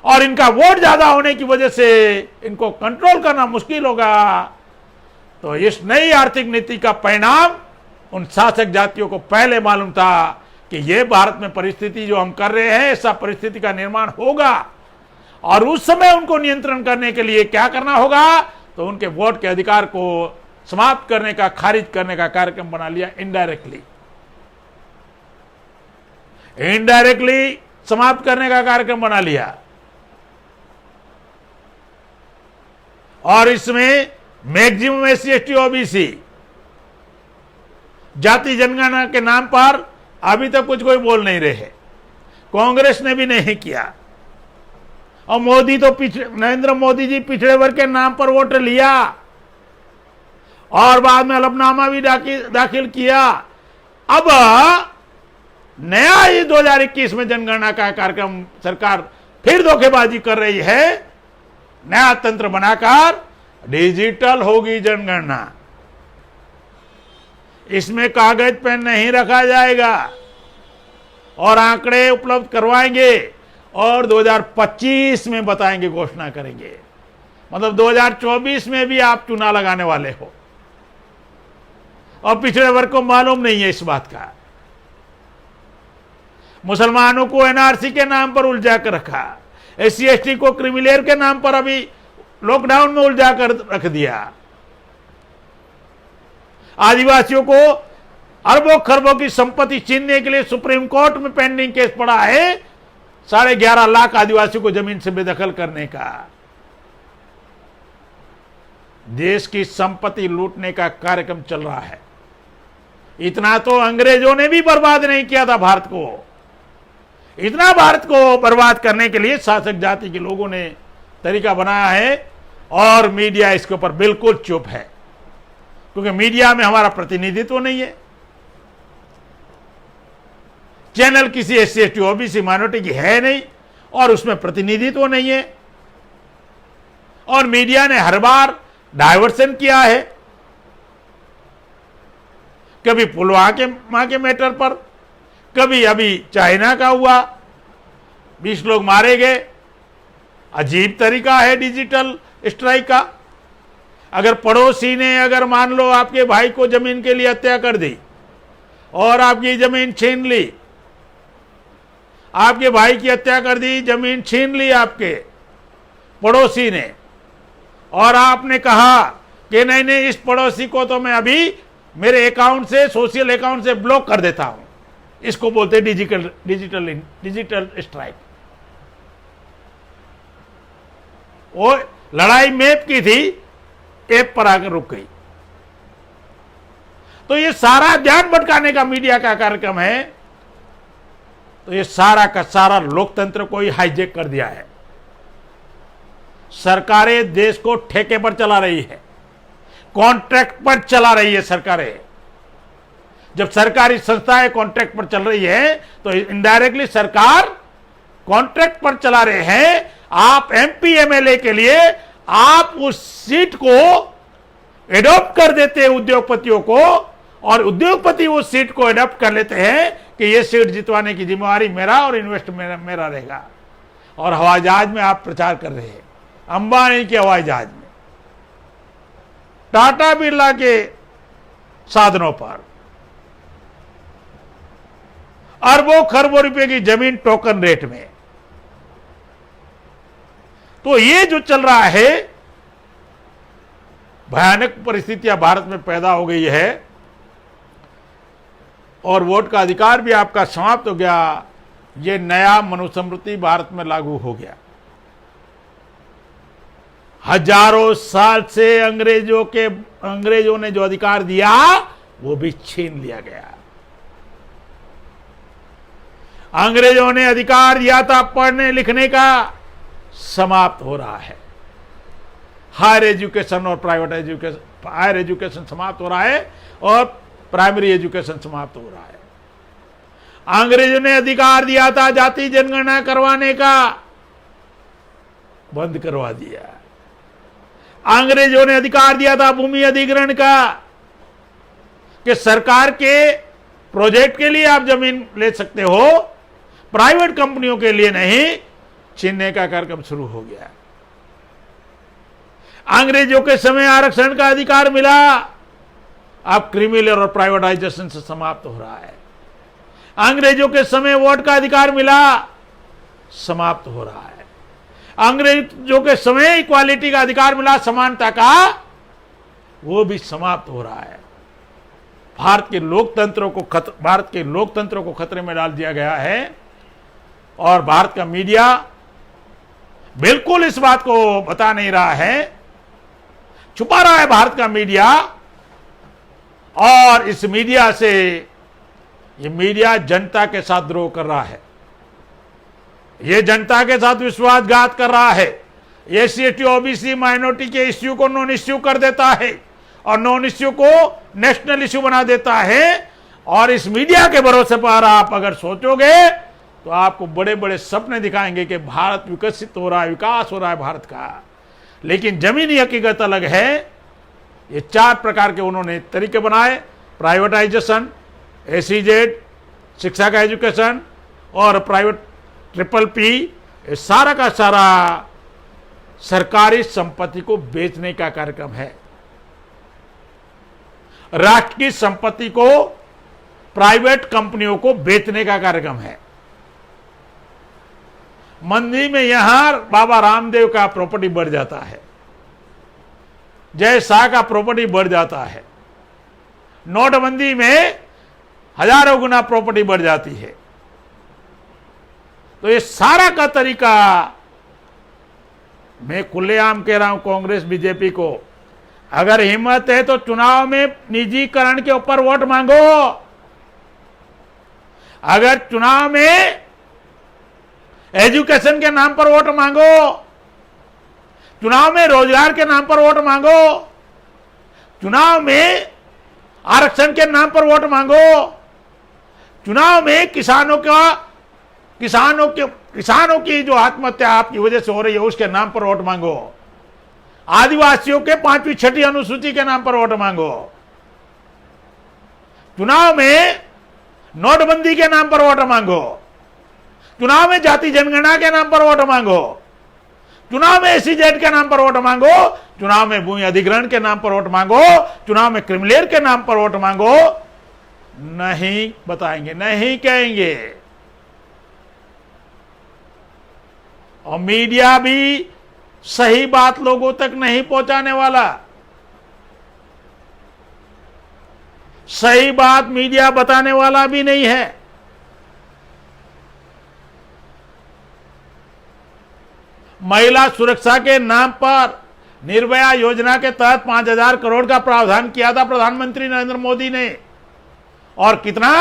और इनका वोट ज्यादा होने की वजह से इनको कंट्रोल करना मुश्किल होगा। तो इस नई आर्थिक नीति का परिणाम उन शासक जातियों को पहले मालूम था कि यह भारत में परिस्थिति जो हम कर रहे हैं, ऐसा परिस्थिति का निर्माण होगा, और उस समय उनको नियंत्रण करने के लिए क्या करना होगा, तो उनके वोट के अधिकार को समाप्त करने का, खारिज करने का कार्यक्रम बना लिया। इनडायरेक्टली समाप्त करने का कार्यक्रम बना लिया। और इसमें मैक्सिमम SC ST OBC जाति जनगणना के नाम पर अभी तक कुछ कोई बोल नहीं रहे, कांग्रेस ने भी नहीं किया। और मोदी तो नरेंद्र मोदी जी पिछड़े वर्ग के नाम पर वोट लिया, और बाद में हलफनामा भी दाखिल किया। अब नया ये 2021 में जनगणना का कार्यक्रम सरकार फिर धोखेबाजी कर रही है। नया तंत्र बनाकर डिजिटल होगी जनगणना, इसमें कागज पेन नहीं रखा जाएगा, और आंकड़े उपलब्ध करवाएंगे, और 2025 में बताएंगे, घोषणा करेंगे। मतलब 2024 में भी आप चुनाव लगाने वाले हो, और पिछड़े वर्ग को मालूम नहीं है इस बात का। मुसलमानों को एनआरसी के नाम पर उलझा कर रखा, एससी एसटी को क्रिमिलेयर के नाम पर अभी लॉकडाउन में उलझा कर रख दिया, आदिवासियों को अरबों खरबों की संपत्ति छीनने के लिए सुप्रीम कोर्ट में पेंडिंग केस पड़ा है 11.5 लाख आदिवासियों को जमीन से बेदखल करने का। देश की संपत्ति लूटने का कार्यक्रम चल रहा है। इतना तो अंग्रेजों ने भी बर्बाद नहीं किया था भारत को। इतना भारत को बर्बाद करने के लिए शासक जाति के लोगों ने तरीका बनाया है और मीडिया इसके ऊपर बिल्कुल चुप है, क्योंकि मीडिया में हमारा प्रतिनिधित्व नहीं है। चैनल किसी एससी एसटी ओबीसी माइनॉरिटी की है नहीं और उसमें प्रतिनिधित्व नहीं है, और मीडिया ने हर बार डायवर्सन किया है, कभी पुलवामा के मैटर पर, कभी अभी चाइना का हुआ, 20 लोग मारे गए। अजीब तरीका है डिजिटल स्ट्राइक का। अगर पड़ोसी ने अगर मान लो आपके भाई को जमीन के लिए हत्या कर दी और आपकी जमीन छीन ली, आपके भाई की हत्या कर दी, जमीन छीन ली आपके पड़ोसी ने, और आपने कहा कि नहीं नहीं इस पड़ोसी को तो मैं अभी मेरे अकाउंट से, सोशल अकाउंट से ब्लॉक कर देता हूं, इसको बोलते हैं डिजिटल स्ट्राइक। वो लड़ाई मैप की थी, ऐप पर आकर रुक गई। तो ये सारा ध्यान भटकाने का मीडिया का कार्यक्रम है। तो ये सारा का सारा लोकतंत्र को ही हाईजेक कर दिया है। सरकारें देश को ठेके पर चला रही है, कॉन्ट्रैक्ट पर चला रही है सरकारें। जब सरकारी संस्थाएं कॉन्ट्रैक्ट पर चल रही है तो इनडायरेक्टली सरकार कॉन्ट्रैक्ट पर चला रहे हैं। आप एमपी एमएलए के लिए आप उस सीट को एडॉप्ट कर देते हैं उद्योगपतियों को, और उद्योगपति उस सीट को एडॉप्ट कर लेते हैं कि यह सीट जितवाने की जिम्मेवारी मेरा और इन्वेस्ट मेरा रहेगा। और हवाई जहाज में आप प्रचार कर रहे हैं, अंबानी के हवाई जहाज में, टाटा बिरला के साधनों पर अरबों खरबों रुपए की जमीन टोकन रेट में। तो ये जो चल रहा है, भयानक परिस्थितियां भारत में पैदा हो गई है और वोट का अधिकार भी आपका समाप्त हो गया। ये नया मनुस्मृति भारत में लागू हो गया। हजारों साल से अंग्रेजों ने जो अधिकार दिया वो भी छीन लिया गया। अंग्रेजों ने अधिकार दिया था पढ़ने लिखने का, समाप्त हो रहा है। हायर एजुकेशन और प्राइवेट एजुकेशन, हायर एजुकेशन समाप्त हो रहा है और प्राइमरी एजुकेशन समाप्त हो रहा है। अंग्रेजों ने अधिकार दिया था जाति जनगणना करवाने का, बंद करवा दिया। अंग्रेजों ने अधिकार दिया था भूमि अधिग्रहण का, कि सरकार के प्रोजेक्ट के लिए आप जमीन ले सकते हो, प्राइवेट कंपनियों के लिए नहीं, छीनने का कार्यक्रम शुरू हो गया। अंग्रेजों के समय आरक्षण का अधिकार मिला, अब क्रिमिलेयर और प्राइवेटाइजेशन से समाप्त हो रहा है। अंग्रेजों के समय वोट का अधिकार मिला, समाप्त हो रहा है। अंग्रेजों के समय इक्वालिटी का अधिकार मिला, समानता का, वो भी समाप्त हो रहा है। भारत के लोकतंत्र को खतरे में डाल दिया गया है। और भारत का मीडिया बिल्कुल इस बात को बता नहीं रहा है, छुपा रहा है भारत का मीडिया। और इस मीडिया से, ये मीडिया जनता के साथ द्रोह कर रहा है, ये जनता के साथ विश्वासघात कर रहा है। एससी एसटी ओबीसी माइनॉरिटी के इश्यू को नॉन इश्यू कर देता है और नॉन इश्यू को नेशनल इश्यू बना देता है। और इस मीडिया के भरोसे पर आप अगर सोचोगे तो आपको बड़े बड़े सपने दिखाएंगे कि भारत विकसित हो रहा है, विकास हो रहा है भारत का। लेकिन जमीनी हकीकत अलग है। ये 4 प्रकार के उन्होंने तरीके बनाए, प्राइवेटाइजेशन, एसीजेड, शिक्षा का एजुकेशन और प्राइवेट PPP, ये सारा का सारा सरकारी संपत्ति को बेचने का कार्यक्रम है। राष्ट्र की संपत्ति को प्राइवेट कंपनियों को बेचने का कार्यक्रम है। मंदी में यहां बाबा रामदेव का प्रॉपर्टी बढ़ जाता है, जय शाह का प्रॉपर्टी बढ़ जाता है, नोटबंदी में हजारों गुना प्रॉपर्टी बढ़ जाती है। तो ये सारा का तरीका, मैं खुलेआम कह रहा हूं कांग्रेस बीजेपी को, अगर हिम्मत है तो चुनाव में निजीकरण के ऊपर वोट मांगो। अगर चुनाव में एजुकेशन के नाम पर वोट मांगो, चुनाव में रोजगार के नाम पर वोट मांगो, चुनाव में आरक्षण के नाम पर वोट मांगो, चुनाव में किसानों की जो आत्महत्या आपकी वजह से हो रही है उसके नाम पर वोट मांगो, आदिवासियों के 5वीं 6ठी अनुसूची के नाम पर वोट मांगो, चुनाव में नोटबंदी के नाम पर वोट मांगो, चुनाव में जाति जनगणना के नाम पर वोट मांगो, चुनाव में एसीजेड के नाम पर वोट मांगो, चुनाव में भूमि अधिग्रहण के नाम पर वोट मांगो, चुनाव में क्रिमिलेयर के नाम पर वोट मांगो। नहीं बताएंगे, नहीं कहेंगे। और मीडिया भी सही बात लोगों तक नहीं पहुंचाने वाला। सही बात मीडिया बताने वाला भी नहीं है। महिला सुरक्षा के नाम पर निर्भया योजना के तहत 5,000 करोड़ का प्रावधान किया था प्रधानमंत्री नरेंद्र मोदी ने, और कितना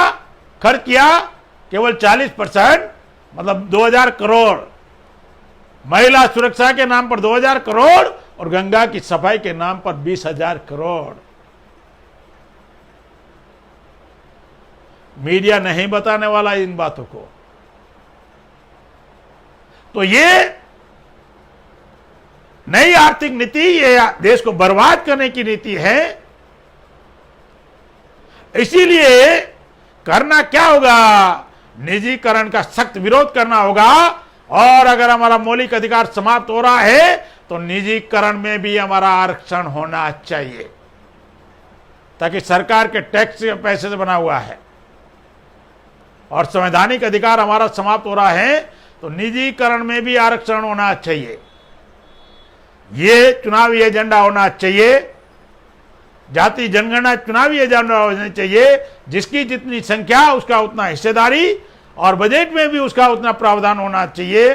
खर्च किया? केवल 40%, मतलब 2,000 करोड़। महिला सुरक्षा के नाम पर 2,000 करोड़ और गंगा की सफाई के नाम पर 20,000 करोड़। मीडिया नहीं बताने वाला इन बातों को। तो ये नई आर्थिक नीति, ये देश को बर्बाद करने की नीति है। इसीलिए करना क्या होगा? निजीकरण का सख्त विरोध करना होगा। और अगर हमारा मौलिक अधिकार समाप्त हो रहा है तो निजीकरण में भी हमारा आरक्षण होना चाहिए, ताकि सरकार के टैक्स के पैसे से बना हुआ है और संवैधानिक अधिकार हमारा समाप्त हो रहा है, तो निजीकरण में भी आरक्षण होना चाहिए। ये चुनावी एजेंडा होना चाहिए। जाति जनगणना चुनावी एजेंडा होना चाहिए। जिसकी जितनी संख्या उसका उतना हिस्सेदारी, और बजट में भी उसका उतना प्रावधान होना चाहिए।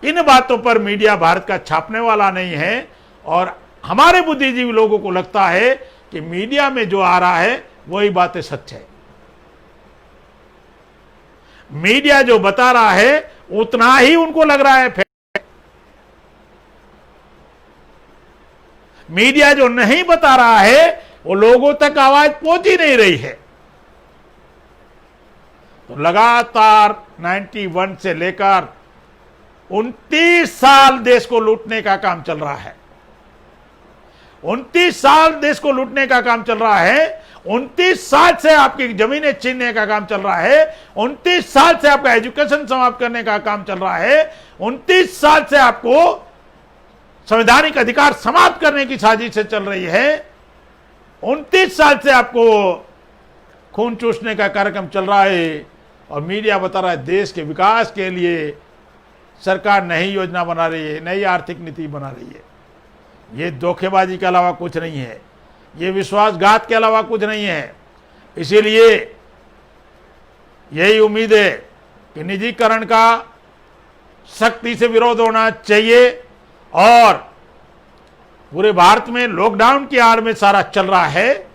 इन बातों पर मीडिया भारत का छापने वाला नहीं है। और हमारे बुद्धिजीवी लोगों को लगता है कि मीडिया में जो आ रहा है वही बातें सच है। मीडिया जो बता रहा है उतना ही उनको लग रहा है। मीडिया जो नहीं बता रहा है वो लोगों तक आवाज पहुंच ही नहीं रही है। तो लगातार 91 से लेकर 29 साल देश को लूटने का काम चल रहा है। 29 साल देश को लूटने का काम चल रहा है। 29 साल से आपकी जमीनें छीनने का काम चल रहा है। 29 साल से आपका एजुकेशन समाप्त करने का काम चल रहा है। 29 साल से आपको संवैधानिक अधिकार समाप्त करने की साजिश चल रही है। 29 साल से आपको खून चूसने का कार्यक्रम चल रहा है। और मीडिया बता रहा है देश के विकास के लिए सरकार नई योजना बना रही है, नई आर्थिक नीति बना रही है। ये धोखेबाजी के अलावा कुछ नहीं है, ये विश्वासघात के अलावा कुछ नहीं है। इसीलिए यही उम्मीद है कि निजीकरण का सख्ती से विरोध होना चाहिए। और पूरे भारत में लॉकडाउन की आड़ में सारा चल रहा है,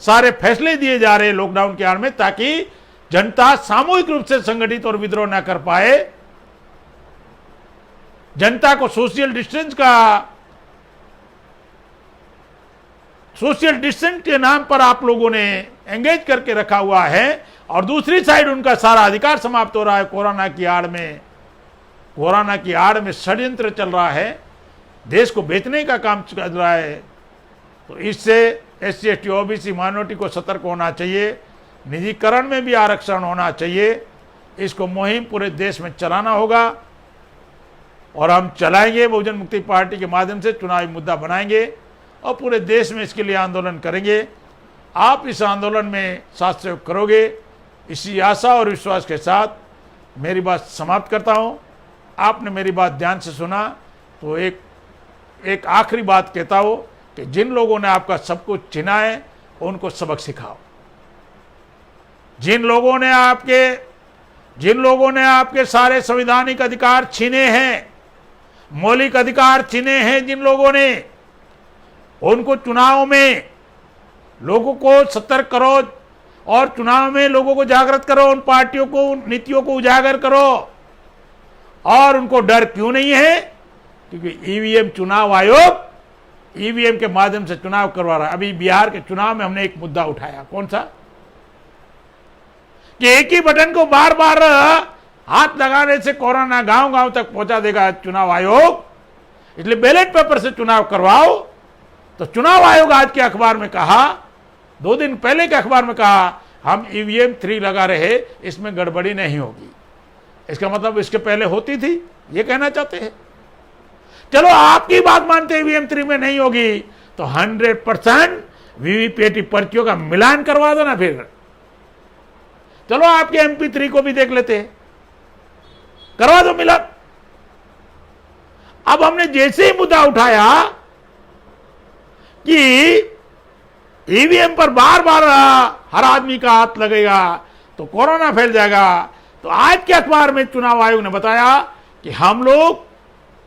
सारे फैसले दिए जा रहे हैं लॉकडाउन की आड़ में, ताकि जनता सामूहिक रूप से संगठित और विद्रोह न कर पाए। जनता को सोशल डिस्टेंस के नाम पर आप लोगों ने एंगेज करके रखा हुआ है, और दूसरी साइड उनका सारा अधिकार समाप्त हो रहा है। कोरोना की आड़ में षड्यंत्र चल रहा है, देश को बेचने का काम चल रहा है। तो इससे SC ST OBC माइनॉरिटी को सतर्क होना चाहिए। निजीकरण में भी आरक्षण होना चाहिए। इसको मुहिम पूरे देश में चलाना होगा, और हम चलाएंगे। बहुजन मुक्ति पार्टी के माध्यम से चुनावी मुद्दा बनाएंगे और पूरे देश में इसके लिए आंदोलन करेंगे। आप इस आंदोलन में साथ सहयोग करोगे, इसी आशा और विश्वास के साथ मेरी बात समाप्त करता हूँ। आपने मेरी बात ध्यान से सुना तो एक आखिरी बात कहता हूं कि जिन लोगों ने आपका सब कुछ छीना है उनको सबक सिखाओ। जिन लोगों ने आपके सारे संवैधानिक अधिकार छीने हैं, मौलिक अधिकार छीने हैं, जिन लोगों ने, उनको चुनाव में लोगों को सतर्क करो और चुनाव में लोगों को जागृत करो, उन पार्टियों को, उन नीतियों को उजागर करो। और उनको डर क्यों नहीं है? क्योंकि ईवीएम, चुनाव आयोग ईवीएम के माध्यम से चुनाव करवा रहा है। अभी बिहार के चुनाव में हमने एक मुद्दा उठाया, कौन सा? कि एक ही बटन को बार बार हाथ लगाने से कोरोना गांव गांव तक पहुंचा देगा चुनाव आयोग, इसलिए बैलेट पेपर से चुनाव करवाओ। तो चुनाव आयोग आज के अखबार में कहा, 2 दिन पहले के अखबार में कहा, हम ईवीएम 3 लगा रहे, इसमें गड़बड़ी नहीं होगी। इसका मतलब इसके पहले होती थी, ये कहना चाहते हैं। चलो आपकी बात मानते ईवीएम 3 में नहीं होगी तो 100% वीवीपीएटी पर्चियों का मिलान करवा दो ना। फिर चलो आपके MP3 को भी देख लेते हैं, करवा दो मिलान। अब हमने जैसे ही मुद्दा उठाया कि ईवीएम पर बार बार हर आदमी का हाथ लगेगा तो कोरोना फैल जाएगा, तो आज के अखबार में चुनाव आयोग ने बताया कि हम लोग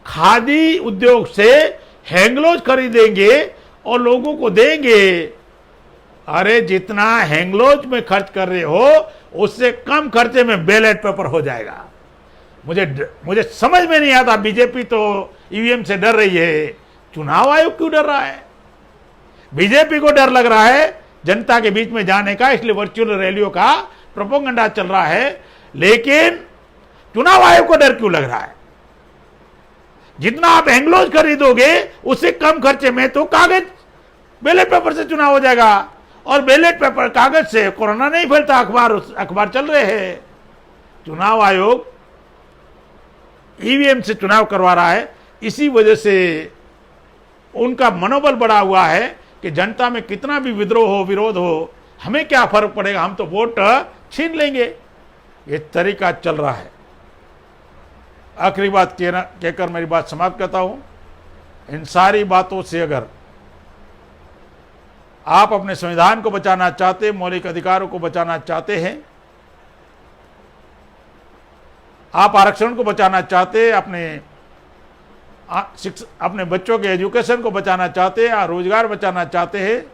खादी उद्योग से हैंगलोज खरीदेंगे और लोगों को देंगे। अरे जितना हैंगलोज में खर्च कर रहे हो उससे कम खर्चे में बैलेट पेपर हो जाएगा। मुझे समझ में नहीं आता, बीजेपी तो ईवीएम से डर रही है, चुनाव आयोग क्यों डर रहा है? बीजेपी को डर लग रहा है जनता के बीच में जाने का, इसलिए वर्चुअल रैलियों का प्रोपेगेंडा चल रहा है। लेकिन चुनाव आयोग को डर क्यों लग रहा है? जितना आप हैंगलोज खरीदोगे उससे कम खर्चे में तो कागज, बैलेट पेपर से चुनाव हो जाएगा। और बैलेट पेपर, कागज से कोरोना नहीं फैलता। अखबार चल रहे हैं। चुनाव आयोग ईवीएम से चुनाव करवा रहा है, इसी वजह से उनका मनोबल बढ़ा हुआ है कि जनता में कितना भी विद्रोह हो, विरोध हो, हमें क्या फर्क पड़ेगा, हम तो वोट छीन लेंगे। ये तरीका चल रहा है। आखिरी बात कहकर मेरी बात समाप्त करता हूं। इन सारी बातों से अगर आप अपने संविधान को बचाना चाहते, मौलिक अधिकारों को बचाना चाहते हैं, आप आरक्षण को बचाना चाहते, अपने बच्चों के एजुकेशन को बचाना चाहते, रोजगार बचाना चाहते हैं,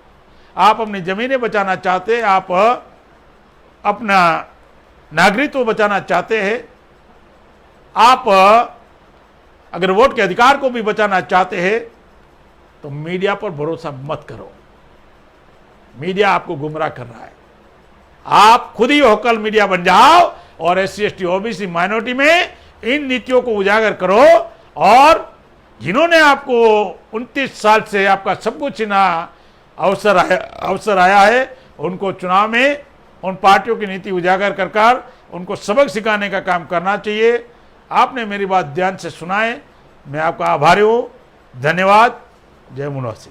आप अपनी जमीनें बचाना चाहते, आप अपना नागरिकत्व बचाना चाहते हैं, आप अगर वोट के अधिकार को भी बचाना चाहते हैं, तो मीडिया पर भरोसा मत करो। मीडिया आपको गुमराह कर रहा है। आप खुद ही होकल मीडिया बन जाओ और SC ST OBC माइनॉरिटी में इन नीतियों को उजागर करो। और जिन्होंने आपको 29 साल से आपका सब कुछ छीना अवसर आया है, उनको चुनाव में उन पार्टियों की नीति उजागर कर उनको सबक सिखाने का काम करना चाहिए। आपने मेरी बात ध्यान से सुना है, मैं आपका आभारी हूँ। धन्यवाद। जय मुनवासी।